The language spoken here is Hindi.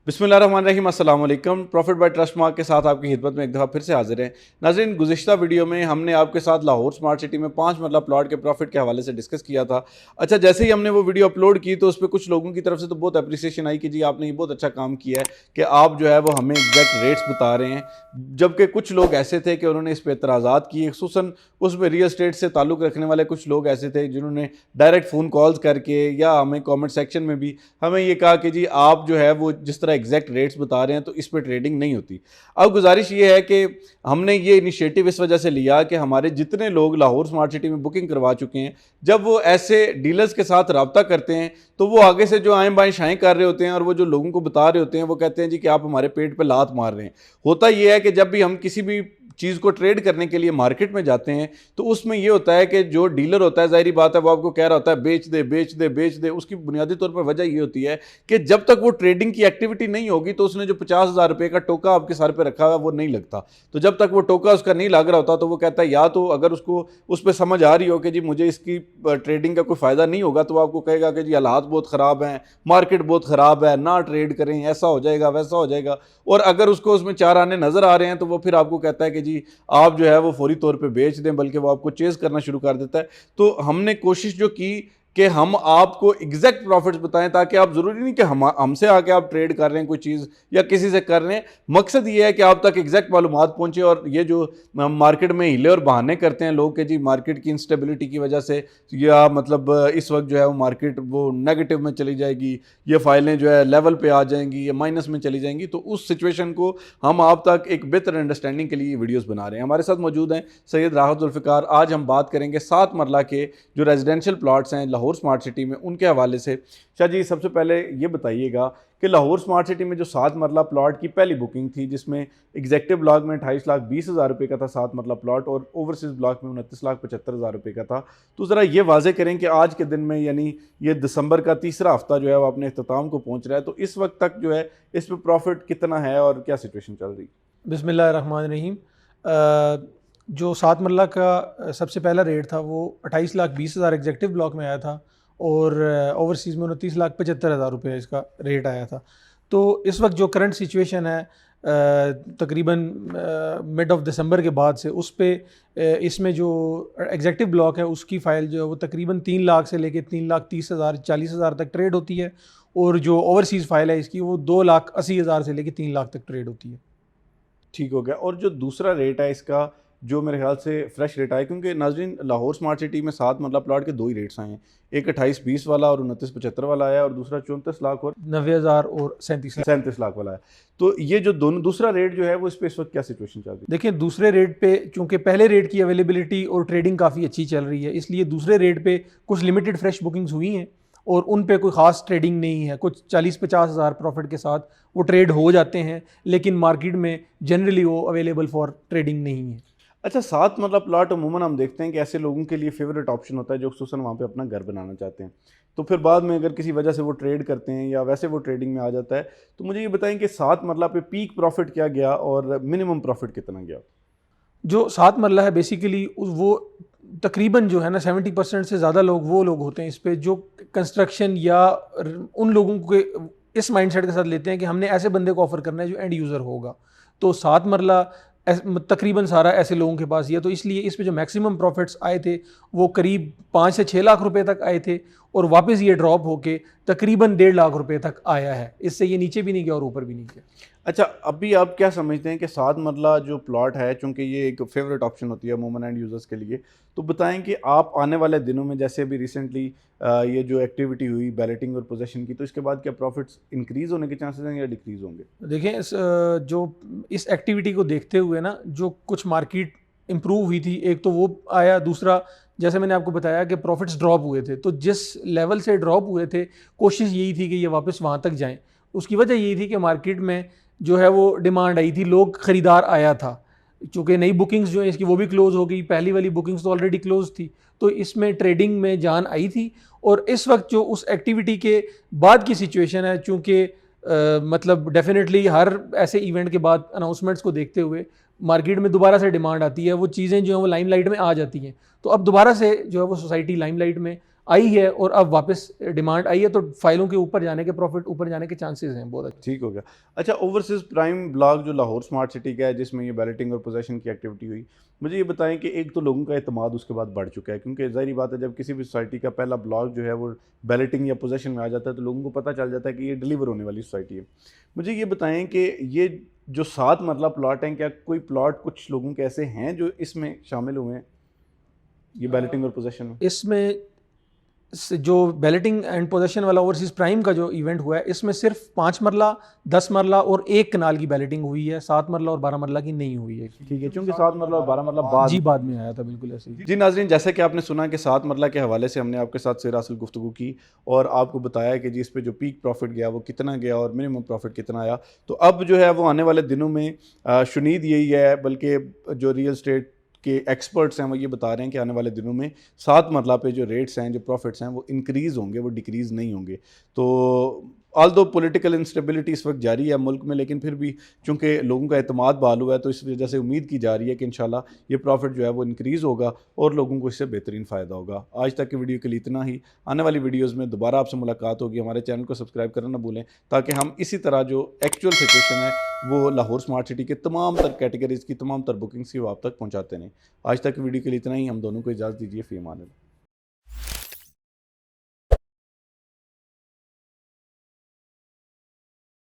बिस्मिल्लाहिर्रहमानिर्रहीम, अस्सलाम वालेकुम। प्रॉफिट बाय ट्रस्ट मार्क के साथ आपकी खिदमत में एक दफ़ा फिर से हाजिर हैं। नाज़रीन, गुज़िश्ता वीडियो में हमने आपके साथ लाहौर स्मार्ट सिटी में 5 मरला प्लॉट के प्रॉफिट के हवाले से डिस्कस किया था। अच्छा, जैसे ही हमने वो वीडियो अपलोड की तो उस पर कुछ लोगों की तरफ से तो बहुत अप्रिसिएशन आई कि जी आपने ये बहुत अच्छा काम किया है कि आप जो है वो हमें एग्जैक्ट रेट्स बता रहे हैं। जबकि कुछ लोग ऐसे थे कि उन्होंने इस पर एतराज़ात किए, खुसूसन उसमें रियल स्टेट से ताल्लुक़ रखने वाले कुछ लोग ऐसे थे जिन्होंने डायरेक्ट फ़ोन कॉल्स करके या हमें कॉमेंट सेक्शन में भी हमें ये कहा कि जी आप जो है वो जिस तरह एग्जैक्ट रेट्स बता रहे हैं तो इस पर ट्रेडिंग नहीं होती। अब गुजारिश ये है कि हमने ये इनिशिएटिव इस वजह से लिया कि हमारे जितने लोग लाहौर स्मार्ट सिटी में बुकिंग करवा चुके हैं, जब वो ऐसे डीलर्स के साथ रब्ता करते हैं तो वो आगे से जो आएँ बाएँ शाएँ कर रहे होते हैं और वो जो लोगों को बता रहे होते हैं वो कहते हैं जी कि आप हमारे पेट पे लात मार रहे हैं। होता ये है कि जब भी हम किसी भी चीज़ को ट्रेड करने के लिए मार्केट में जाते हैं तो उसमें ये होता है कि जो डीलर होता है, ज़ाहिरी बात है, वो आपको कह रहा होता है बेच दे बेच दे बेच दे। उसकी बुनियादी तौर पर वजह ये होती है कि जब तक वो ट्रेडिंग की एक्टिविटी नहीं होगी तो उसने जो 50,000 रुपये का टोका आपके सर पे रखा हुआ है वो नहीं लगता। तो जब तक वो टोका उसका नहीं लग रहा होता तो वो कहता है, या तो अगर उसको उस पर समझ आ रही हो कि जी मुझे इसकी ट्रेडिंग का कोई फ़ायदा नहीं होगा तो वो आपको कहेगा कि जी हालात बहुत ख़राब हैं, मार्केट बहुत ख़राब है, ना ट्रेड करें, ऐसा हो जाएगा वैसा हो जाएगा। और अगर उसको उसमें 4 आने नज़र आ रहे हैं तो वो फिर आपको कहता है कि जी आप जो है वो फौरी तौर पे बेच दें, बल्कि वो आपको चेज़ करना शुरू कर देता है। तो हमने कोशिश जो की कि हम आपको एग्जैक्ट प्रॉफिट्स बताएं, ताकि आप ज़रूरी नहीं कि हमसे आके आप ट्रेड कर रहे हैं कोई चीज़ या किसी से कर रहे हैं। मकसद ये है कि आप तक एग्जैक्ट मालूमात पहुंचे। और ये जो मार्केट में हिले और बहाने करते हैं लोग कि जी मार्केट की इंस्टेबिलिटी की वजह से या मतलब इस वक्त जो है वो मार्केट वो नेगेटिव में चली जाएगी, ये फाइलें जो है लेवल पे आ जाएंगी या माइनस में चली जाएंगी, तो उस सिचुएशन को हम आप तक एक बेहतर अंडरस्टैंडिंग के लिए वीडियोस बना रहे हैं। हमारे साथ मौजूद हैं सैयद राहत जुल्फ़िकार। आज हम बात करेंगे 7 मरला के जो रेजिडेंशियल प्लॉट्स हैं लाहौर स्मार्ट सिटी में, उनके हवाले से। शाह जी, सबसे पहले ये बताइएगा कि लाहौर स्मार्ट सिटी में जो 7 मरला प्लॉट की पहली बुकिंग थी, जिसमें एग्जेक्टिव ब्लॉक में 28,20,000 रुपये का था 7 मरला प्लॉट, और ओवरसीज़ ब्लॉक में 29,75,000 रुपये का था, तो ज़रा ये वाजे करें कि आज के दिन में, यानी ये दिसंबर का तीसरा हफ्ता जो है वो अपने अख्ताम को पहुँच रहा है, तो इस वक्त तक जो है इस पर प्रॉफिट कितना है और क्या सिचुएशन चल रही है? बिस्मिल्लाहिर्रहमानिर्रहीम। जो 7 मरला का सबसे पहला रेट था वो 28,20,000 एग्जेक्टिव ब्लॉक में आया था, और ओवरसीज़ में 29,75,000 रुपये इसका रेट आया था। तो इस वक्त जो करंट सिचुएशन है, तकरीबन मिड ऑफ दिसंबर के बाद से उस पे इसमें जो एग्जेक्टिव ब्लॉक है उसकी फ़ाइल जो है वो तकरीबन 3 लाख से लेके 3,30,000 40,000 तक ट्रेड होती है, और जो ओवरसीज़ फ़ाइल है इसकी वो 2,80,000 से लेके 3 लाख तक ट्रेड होती है। ठीक हो गया। और जो दूसरा रेट है इसका, जो मेरे ख्याल से फ्रेश रेट आया, क्योंकि नाज़रीन लाहौर स्मार्ट सिटी में 7 मतलब प्लॉट के 2 ही रेट्स आए हैं, एक 28-20 वाला और 29-75 वाला आया, और दूसरा 34 लाख और 90,000 और 37 लाख। 37 लाख वाला है। तो ये जो दोनों दूसरा रेट जो है वो इस पे इस वक्त क्या सिचुएशन चल रही है? देखिए, दूसरे रेट पे चूंकि पहले रेट की अवेलेबिलिटी और ट्रेडिंग काफ़ी अच्छी चल रही है, इसलिए दूसरे रेट पे कुछ लिमिटेड फ्रेश बुकिंग्स हुई हैं और उन पे कोई ख़ास ट्रेडिंग नहीं है। कुछ 40-50 हज़ार प्रॉफिट के साथ वो ट्रेड हो जाते हैं, लेकिन मार्केट में जनरली वो अवेलेबल फॉर ट्रेडिंग नहीं है। अच्छा, 7 मतलब प्लॉट अमूमन हम देखते हैं कि ऐसे लोगों के लिए फेवरेट ऑप्शन होता है जो खुसूसन वहाँ पे अपना घर बनाना चाहते हैं। तो फिर बाद में अगर किसी वजह से वो ट्रेड करते हैं या वैसे वो ट्रेडिंग में आ जाता है, तो मुझे ये बताएं कि 7 मरला पे पीक प्रॉफिट क्या गया और मिनिमम प्रॉफिट कितना गया? जो 7 मरला है बेसिकली वो तकरीबन जो है ना 70% से ज़्यादा लोग वो लोग होते हैं इस पे जो कंस्ट्रक्शन या उन लोगों के इस माइंडसेट के साथ लेते हैं कि हमने ऐसे बंदे को ऑफ़र करना है जो एंड यूज़र होगा। तो 7 मरला तकरीबन सारा ऐसे लोगों के पास ही है, तो इसलिए इस पे जो मैक्सिमम प्रॉफिट्स आए थे वो करीब 5 से 6 लाख रुपए तक आए थे, और वापस ये ड्रॉप होके तकरीबन 1.5 लाख रुपए तक आया है। इससे ये नीचे भी नहीं गया और ऊपर भी नहीं गया। अच्छा, अभी आप क्या समझते हैं कि 7 मरला जो प्लॉट है, चूंकि ये एक फेवरेट ऑप्शन होती है अमूमन एंड यूज़र्स के लिए, तो बताएं कि आप आने वाले दिनों में, जैसे अभी रिसेंटली ये जो एक्टिविटी हुई बैलेटिंग और पोजीशन की, तो इसके बाद क्या प्रॉफिट्स इंक्रीज़ होने के चांसेस हैं या डिक्रीज़ होंगे? देखें, जो इस एक्टिविटी को देखते हुए ना जो कुछ मार्केट इम्प्रूव हुई थी, एक तो वो आया, दूसरा जैसे मैंने आपको बताया कि प्रॉफिट्स ड्रॉप हुए थे, तो जिस लेवल से ड्रॉप हुए थे कोशिश यही थी कि ये वापस वहाँ तक जाएं। उसकी वजह यही थी कि मार्केट में जो है वो डिमांड आई थी, लोग ख़रीदार आया था। चूँकि नई बुकिंग्स जो है इसकी वो भी क्लोज़ हो गई, पहली वाली बुकिंग्स तो ऑलरेडी क्लोज थी, तो इसमें ट्रेडिंग में जान आई थी। और इस वक्त जो उस एक्टिविटी के बाद की सिचुएशन है, चूँकि मतलब डेफिनेटली हर ऐसे इवेंट के बाद अनाउंसमेंट्स को देखते हुए मार्केट में दोबारा से डिमांड आती है, वो चीज़ें जो हैं वो लाइमलाइट में आ जाती हैं। तो अब दोबारा से जो है वो सोसाइटी लाइमलाइट में आई है और अब वापस डिमांड आई है, तो फाइलों के ऊपर जाने के, प्रॉफिट ऊपर जाने के चांसेस हैं बहुत अच्छे। ठीक हो गया। अच्छा, ओवरसीज़ प्राइम ब्लॉक जो लाहौर स्मार्ट सिटी का है, जिसमें ये बैलेटिंग और पोजेशन की एक्टिविटी हुई, मुझे ये बताएं कि एक तो लोगों का एतमाद उसके बाद बढ़ चुका है, क्योंकि ज़ाहिर बात है जब किसी भी सोसाइटी का पहला ब्लॉक जो है वो बैलेटिंग या पोजेशन में आ जाता है तो लोगों को पता चल जाता है कि ये डिलीवर होने वाली सोसाइटी है। मुझे ये बताएं कि ये जो 7 मरला प्लॉट हैं, क्या कोई प्लॉट कुछ लोगों के ऐसे हैं जो इसमें शामिल हुए हैं, ये बैलेटिंग और पोजेशन में? इसमें जो बैलेटिंग एंड पोजेशन वाला ओवरसीज प्राइम का जो इवेंट हुआ है, इसमें सिर्फ 5 मरला, 10 मरला और 1 कनाल की बैलेटिंग हुई है, 7 मरला और 12 मरला की नहीं हुई है। ठीक है, क्योंकि 7 मरला और 12 मरला बाद जी बाद में आया था, बिल्कुल ऐसे ही। जी नाज़रीन, जैसे कि आपने सुना कि 7 मरला के हवाले से हमने आपके साथ सिरासल गुफ्तगू की और आपको बताया कि जी इस पे जो पीक प्रॉफिट गया वो कितना गया और मिनिमम प्रॉफिट कितना आया। तो अब जो है वो आने वाले दिनों में शुनीद यही है, बल्कि जो रियल स्टेट के एक्सपर्ट्स हैं वो ये बता रहे हैं कि आने वाले दिनों में 7 मरला पे जो रेट्स हैं, जो प्रॉफिट्स हैं, वो इंक्रीज़ होंगे, वो डिक्रीज़ नहीं होंगे। तो ऑल्दो पॉलिटिकल इंस्टेबिलिटी इस वक्त जारी है मुल्क में, लेकिन फिर भी चूँकि लोगों का एतमाद बहाल हुआ है तो इस वजह से उम्मीद की जा रही है कि इंशाल्लाह ये प्रॉफिट जो है वो इंक्रीज़ होगा और लोगों को इससे बेहतरीन फ़ायदा होगा। आज तक की वीडियो के लिए इतना ही। आने वाली वीडियोज़ में दोबारा आपसे मुलाकात होगी। हमारे चैनल को सब्सक्राइब करना ना भूलें, ताकि हम इसी तरह जो एक्चुअल सिचुएशन है वो लाहौर स्मार्ट सिटी के तमाम तर कैटेगरीज़ की तमाम तर बुकिंग्स की वो आप तक पहुँचाते रहें। आज तक की वीडियो के लिए इतना ही। हम दोनों को इजाज़त दीजिए। फ़ी अमान अल्लाह।